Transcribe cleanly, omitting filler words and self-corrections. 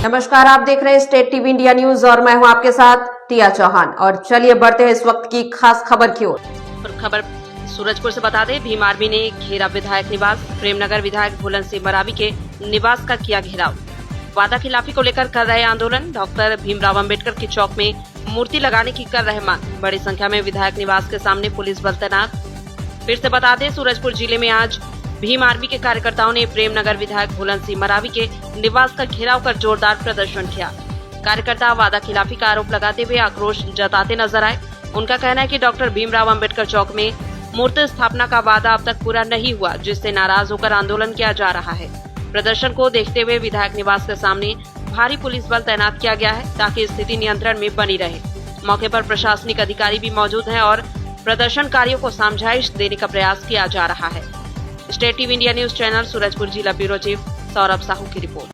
नमस्कार, आप देख रहे हैं स्टेट टीवी इंडिया न्यूज और मैं हूं आपके साथ टिया चौहान। और चलिए बढ़ते हैं इस वक्त की खास खबर की ओर। खबर सूरजपुर से बता दें, भीम आर्मी ने घेरा विधायक निवास। प्रेमनगर विधायक भोलन सिंह मरावी के निवास का किया घेराव। वादा खिलाफी को लेकर कर रहे आंदोलन। डॉक्टर भीमराव अंबेडकर के चौक में मूर्ति लगाने की कर रहे मांग। बड़ी संख्या में विधायक निवास के सामने पुलिस बल तैनात। फिर से बता दें, सूरजपुर जिले में आज भीम आर्मी के कार्यकर्ताओं ने प्रेमनगर विधायक भोलन सिंह मरावी के निवास का घेराव कर जोरदार प्रदर्शन किया। कार्यकर्ता वादा खिलाफी का आरोप लगाते हुए आक्रोश जताते नजर आए। उनका कहना है कि डॉक्टर भीमराव अंबेडकर चौक में मूर्ति स्थापना का वादा अब तक पूरा नहीं हुआ, जिससे नाराज होकर आंदोलन किया जा रहा है। प्रदर्शन को देखते हुए विधायक निवास के सामने भारी पुलिस बल तैनात किया गया है ताकि स्थिति नियंत्रण में बनी रहे। मौके पर प्रशासनिक अधिकारी भी मौजूद हैं और प्रदर्शनकारियों को समझाइश देने का प्रयास किया जा रहा है। State TV India news channel Surajpur जिला ब्यूरो चीफ सौरभ साहू की रिपोर्ट।